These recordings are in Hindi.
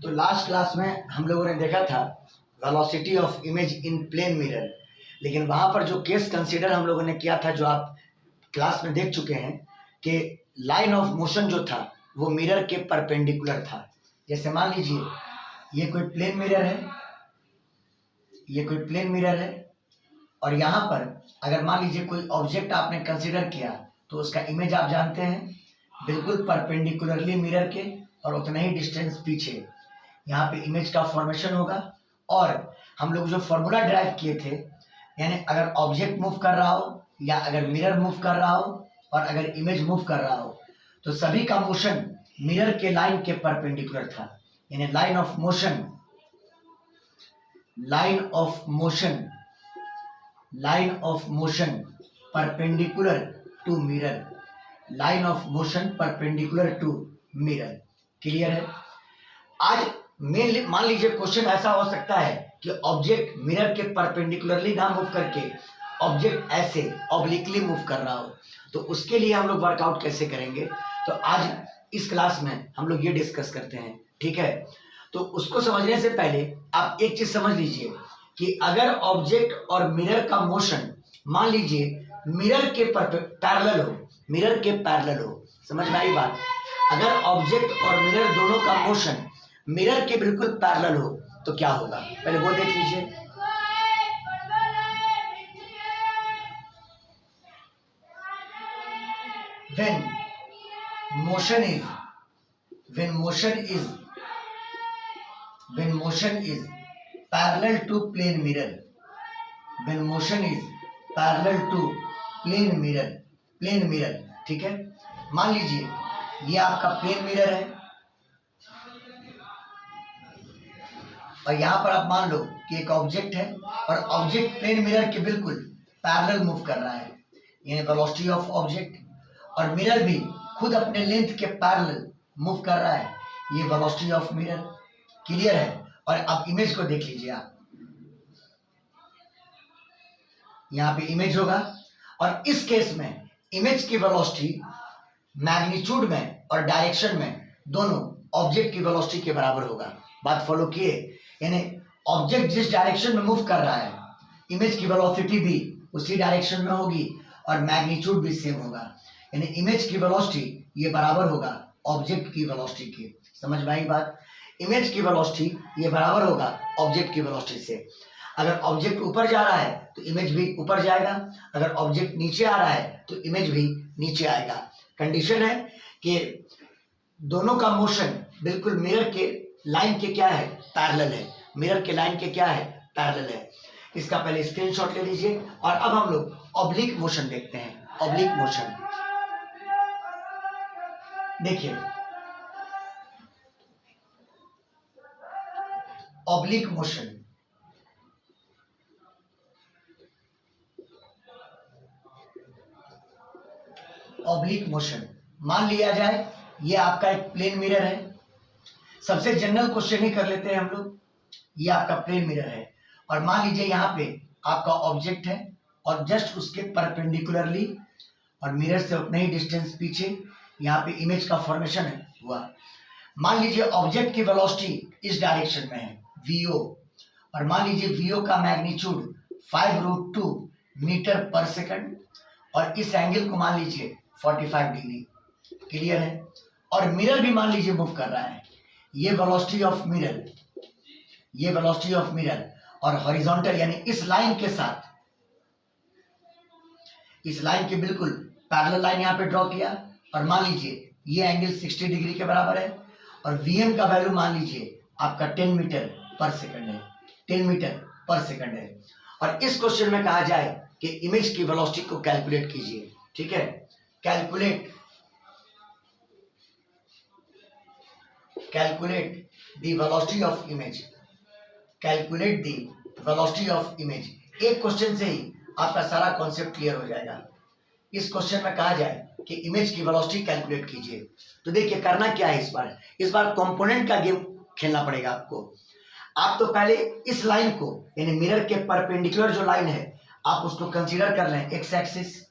तो लास्ट क्लास में हम लोगों ने देखा था velocity of image in plane mirror, लेकिन वहाँ पर जो केस कंसीडर हम लोगों ने किया था, जो आप क्लास में देख चुके हैं कि लाइन ऑफ मोशन जो था वो मिरर के परपेंडिकुलर था। जैसे मान लीजिए ये कोई प्लेन मिरर है, ये कोई प्लेन मिरर है, और यहाँ पर अगर मान लीजिए कोई ऑब्जेक्ट आपने कंसीडर किया तो उसका इमेज आप जानते हैं बिल्कुल परपेंडिकुलरली मिरर के और उतना ही डिस्टेंस पीछे यहाँ पे इमेज का फॉर्मेशन होगा। और हम लोग जो फॉर्मूला ड्राइव किए थे, यानी अगर ऑब्जेक्ट मूव कर रहा हो या अगर मिरर मूव कर रहा हो और अगर इमेज मूव कर रहा हो तो सभी का मोशन मिरर के लाइन के परपेंडिकुलर था। यानी line of motion perpendicular to mirror, line of motion perpendicular to mirror. Clear है? आज मान लीजिए क्वेश्चन ऐसा हो सकता है कि ऑब्जेक्ट मिरर के परपेंडिकुलरली ना मूव करके ऑब्जेक्ट ऐसे ऑब्लिकली मूव कर रहा हो, तो उसके लिए हम लोग वर्कआउट कैसे करेंगे, तो आज इस क्लास में हम लोग ये डिस्कस करते हैं। ठीक है? तो उसको समझने से पहले आप एक चीज समझ लीजिए कि अगर ऑब्जेक्ट और मिरर का मोशन मान लीजिए मिरर के पैरेलल हो, समझ में आई बात? अगर ऑब्जेक्ट और मिरर दोनों का मोशन मिरर के बिल्कुल पैरेलल हो तो क्या होगा, पहले वो देख लीजिए। when motion is parallel to plane mirror, plane mirror, ठीक है? मान लीजिए ये आपका प्लेन मिरर है और यहाँ पर आप मान लो कि एक ऑब्जेक्ट है और ऑब्जेक्ट प्लेन मिरर के बिल्कुल पैरेलल मूव कर रहा है, यानी वेलोसिटी ऑफ ऑब्जेक्ट, और मिरर भी खुद अपने लेंथ के पैरेलल मूव कर रहा है, ये वेलोसिटी ऑफ मिरर। क्लियर है? और अब इमेज को देख लीजिए आप, यहाँ पे इमेज होगा और इस केस में इमेज की वेलोसिटी मैग्नीट्यूड में और डायरेक्शन में दोनों ऑब्जेक्ट की वेलोसिटी के बराबर होगा। बात फॉलो किए? यानी ऑब्जेक्ट जिस डायरेक्शन में मूव कर रहा है इमेज की वेलोसिटी भी उसी डायरेक्शन में होगी और मैग्नीट्यूड भी सेम होगा। यानी इमेज की वेलोसिटी ये बराबर होगा ऑब्जेक्ट की वेलोसिटी के। समझ में आई बात? इमेज की वेलोसिटी ये बराबर होगा ऑब्जेक्ट की वेलोसिटी से। अगर ऑब्जेक्ट ऊपर जा रहा है तो इमेज भी ऊपर जाएगा, अगर ऑब्जेक्ट नीचे आ रहा है तो इमेज भी नीचे आएगा। कंडीशन है कि दोनों का मोशन बिल्कुल मिरर के लाइन के क्या है, पैरेलल है, मिरर के लाइन के क्या है, पैरेलल है। इसका पहले स्क्रीनशॉट ले लीजिए और अब हम लोग ऑब्लिक मोशन देखते हैं। ऑब्लिक मोशन देखिए, ऑब्लिक मोशन मान लिया जाए ये आपका एक प्लेन मिरर है। सबसे जनरल क्वेश्चन ही कर लेते हैं हम लोग। ये आपका प्लेन मिरर है और मान लीजिए यहाँ पे आपका ऑब्जेक्ट है और जस्ट उसके परपेंडिकुलरली और मिरर से उतना ही डिस्टेंस पीछे यहाँ पे इमेज का फॉर्मेशन है हुआ। मान लीजिए ऑब्जेक्ट की वेलोसिटी इस डायरेक्शन में है vo, और मान लीजिए vo का मैग्नीट्यूड 5√2 मीटर पर सेकंड और इस एंगल को मान लीजिए 45 डिग्री। क्लियर है? और मिरर भी मान लीजिए मूव कर रहा है, ये वेलोसिटी ऑफ मिरर और हॉरिजॉन्टल यानी इस लाइन के साथ, इस लाइन के बिल्कुल पैरेलल लाइन यहाँ पे ड्रॉ किया और मान लीजिए ये एंगल 60 डिग्री के बराबर है और Vm का वैल्यू मान लीजिए आपका 10 मीटर पर सेकंड है। और इस क्वेश्चन में कहा जाए कि इमेज की वेलोसिटी को कैलकुलेट कीजिए। ठीक है? Calculate the velocity of image. एक क्वेश्चन से ही आपका सारा कॉन्सेप्ट क्लियर हो जाएगा। इस क्वेश्चन में कहा जाए कि इमेज की वेलोसिटी कैलकुलेट कीजिए, तो देखिए करना क्या है इस बार कंपोनेंट का गेम खेलना पड़ेगा आपको। आप तो पहले इस लाइन को यानी मिरर के परपेंडिकुलर जो लाइन है आप उसको कंसीडर कर लें एक्स एक्सिस,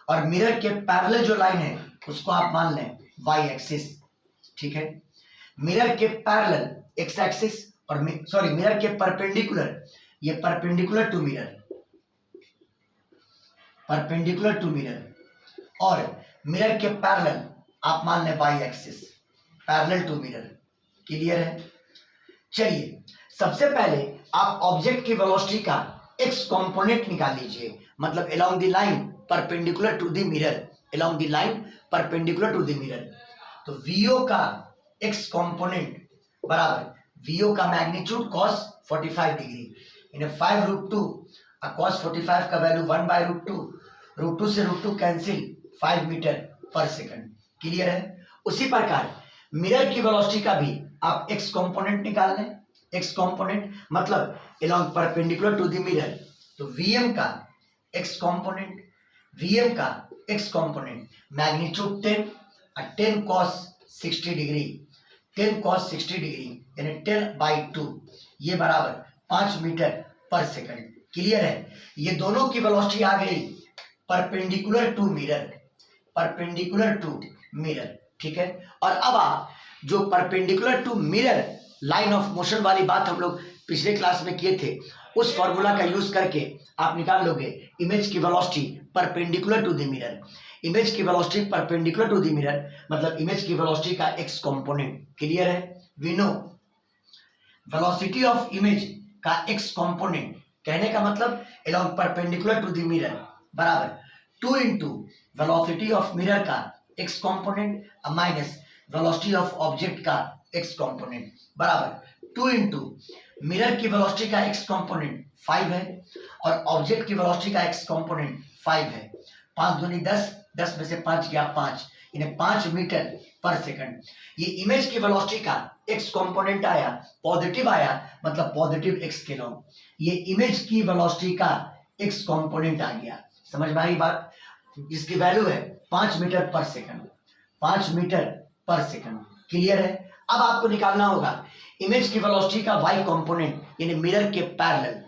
और मिरर के पैरेलल जो लाइन है उसको आप मान लें वाई एक्सिस। ठीक है? मिरर के पैरेलल एक्स एक्सिस और सॉरी मिरर के परपेंडिकुलर, ये perpendicular to mirror, perpendicular to mirror, और मिरर के पैरेलल आप मान लें Y axis, parallel to mirror. Clear है? चलिए सबसे पहले आप ऑब्जेक्ट की वेलोसिटी का एक्स कंपोनेंट निकाल लीजिए, मतलब along the line perpendicular to the mirror, along the line perpendicular to the mirror. तो वीओ का एक्स कंपोनेंट बराबर वीओ का magnitude cos 45 degree in 5√2, cos 45 का वैल्यू 1/√2, √2 से √2 कैंसिल, 5 मीटर पर सेकंड। क्लियर है? उसी प्रकार मिरर की वेलोसिटी का भी आप एक्स कंपोनेंट निकाल लें, एक्स कंपोनेंट मतलब along perpendicular to the mirror. तो वीएम का एक्स कंपोनेंट, वीएम का एक्स कंपोनेंट मैग्नीट्यूड 10 और 10 cos 60 डिग्री, 10 cos 60 डिग्री यानी 10/2, ये बराबर 5 मीटर पर सेकंड। क्लियर है? ये दोनों की वेलोसिटी आ गई perpendicular to mirror, perpendicular to mirror. ठीक है? और अब आप जो perpendicular to mirror line of motion वाली बात हम लोग पिछले क्लास में किए थे, उस फॉर्मूला का यूज करके आप निकाल लोगे इमेज की velocity perpendicular to the mirror. Image की velocity perpendicular to the mirror मतलब इमेज की वेलोसिटी का एक्स कंपोनेंट। क्लियर है? We know velocity of image का एक्स कंपोनेंट, कहने का मतलब along perpendicular to the mirror बराबर 2 इंटू वेलोसिटी ऑफ मिरर का x component minus velocity of object का एक्स कंपोनेंट बराबर 2 इंटू मिरर की वेलोसिटी का एक्स कंपोनेंट 5 है और ऑब्जेक्ट की वेलोसिटी का एक्स कंपोनेंट 5 है। 5 दूनी 10, 10 में से 5 गया 5, इन्हें 5 मीटर पर सेकंड। ये इमेज की वेलोसिटी का एक्स कंपोनेंट आया, पॉजिटिव आया मतलब पॉजिटिव एक्स के लॉन्ग, ये इमेज की वेलोसिटी का एक्स कंपोनेंट आ गया। समझ में आई बात? इसकी वैल्यू है 5 मीटर पर सेकंड, 5 मीटर पर सेकंड। क्लियर है? अब आपको निकालना होगा इमेज की वेलोसिटी का वाई कंपोनेंट यानी मिरर के पैरेलल।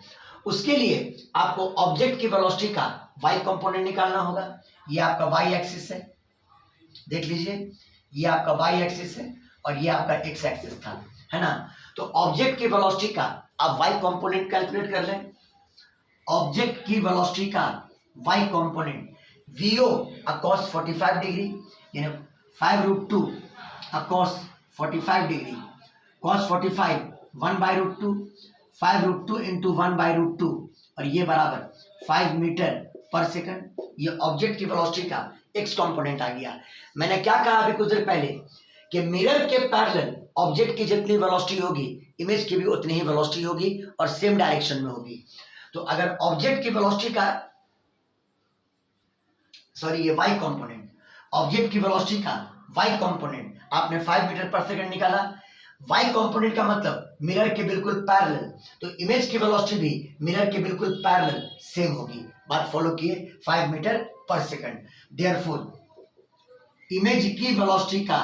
उसके लिए आपको ऑब्जेक्ट की वेलोसिटी का वाई कंपोनेंट निकालना होगा। ये आपका वाई एक्सिस है, देख लीजिए, ये आपका वाई एक्सिस है और ये आपका एक्स एक्सिस था, है ना? तो ऑब्जेक्ट की वेलोसिटी का आप वाई कंपोनेंट कैलकुलेट कर लें। ऑब्जेक्ट की वेलोसिटी का Y component V O cos 45 degree यानी 5√2 cos 45 डिग्री, cos 45 1/√2, 5√2 इंटू 1/√2 और ये बराबर 5 मीटर पर सेकंड। ये ऑब्जेक्ट की वेलोसिटी का एक्स कंपोनेंट आ गया। मैंने क्या कहा अभी कुछ देर पहले कि मिरर के पैरेलल ऑब्जेक्ट की जितनी वेलोसिटी होगी इमेज की भी उतनी ही वेलोसिटी होगी और सेम डायरेक्शन में होगी। तो अगर ऑब्जेक्ट की वेलोसिटी का ये वाई कंपोनेंट, ऑब्जेक्ट की वेलोसिटी का वाई कंपोनेंट आपने 5 मीटर पर सेकंड निकाला। वाई कंपोनेंट का मतलब मिरर के बिल्कुल पैरेलल, तो इमेज की वेलोसिटी भी मिरर के बिल्कुल पैरेलल सेम होगी। बात फॉलो किए? 5 मीटर पर सेकंड। देयरफॉर इमेज की वेलोसिटी का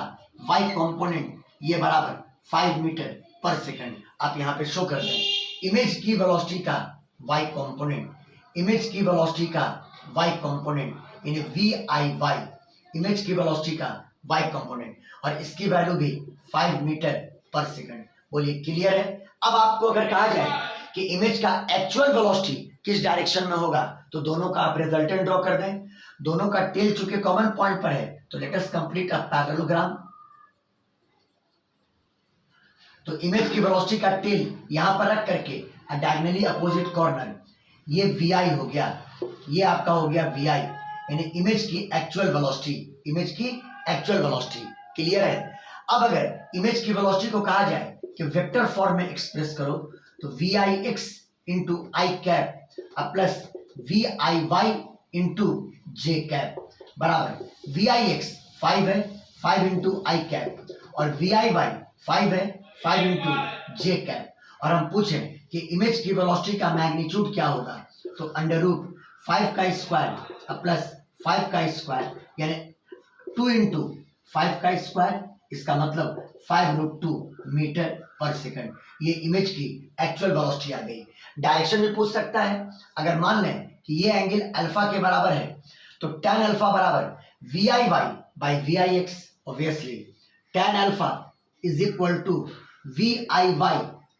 वाई कंपोनेंट ये बराबर 5 मीटर पर सेकंड। आप यहां पे शो कर दें इमेज की वेलोसिटी का वाई कंपोनेंट, इमेज की वेलोसिटी का वाई कंपोनेंट यानी VIY, इमेज की वेलोसिटी का वाई कंपोनेंट और इसकी वैल्यू भी 5 मीटर पर सेकंड। बोलिए क्लियर है? अब आपको अगर कहा जाए कि इमेज का एक्चुअल वेलोसिटी किस डायरेक्शन में होगा तो दोनों का आप रिजल्टेंट ड्रॉ कर दें। दोनों का टेल चूंकि कॉमन पॉइंट पर है तो let us complete a parallelogram. तो इमेज की वेलोसिटी का टेल यहां पर रख करके डायगोनली अपोजिट कॉर्नर ये VI हो गया, ये आपका हो गया VI यानी इमेज की एक्चुअल वेलोसिटी, इमेज की एक्चुअल वेलोसिटी। क्लियर है? अब अगर इमेज की वेलोसिटी को कहा जाए कि वेक्टर फॉर्म में एक्सप्रेस करो तो VIX इंटू आई कैप प्लस VIY इंटू जे कैप बराबर VIX 5 है, 5 इंटू आई कैप और VIY 5 है, 5 इंटू जे कैप। और हम पूछें कि इमेज की वेलोसिटी का मैग्नीट्यूड क्या होगा तो अंडर रूट 5 का स्क्वायर प्लस 5 का स्क्वायर यानी 2 इंटू 5 का स्क्वायर, इसका मतलब 5√2 मीटर पर सेकंड। ये इमेज की एक्चुअल वेलोसिटी आ गई। डायरेक्शन भी पूछ सकता है। अगर मान लें कि ये एंगल अल्फा के बराबर है तो tan अल्फा बराबर VIY by VIX। Obviously tan alpha is equal to V I Y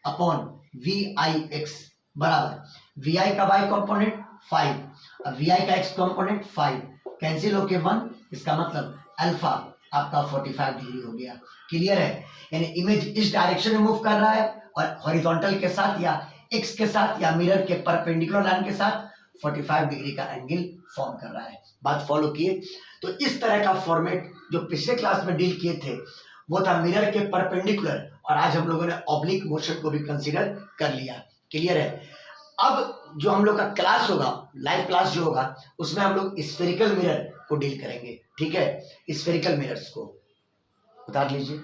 upon V I X बराबर वी आई का वाई कॉम्पोनेंट 5 और वी आई का एक्स कॉम्पोनेंट 5 कैंसिल होके 1, इसका मतलब अल्फा आपका 45 डिग्री हो गया। क्लियर है? यानी इमेज इस डायरेक्शन में मूव कर रहा है और हॉरिजॉन्टल के साथ या एक्स के साथ या मिरर के परपेंडिकुलर लाइन के साथ 45 डिग्री का एंगल फॉर्म कर रहा है। बात फॉलो किए? तो इस तरह का फॉर्मेट जो पिछले क्लास में डील किए थे वो था मिरर के परपेंडिकुलर, और आज हम लोगों ने ऑब्लिक मोशन को भी कंसीडर कर लिया। क्लियर है? अब जो हम लोग का क्लास होगा, लाइव क्लास जो होगा, उसमें हम लोग स्फेरिकल मिरर को डील करेंगे। ठीक है? स्फेरिकल मिरर्स को उतार लीजिए।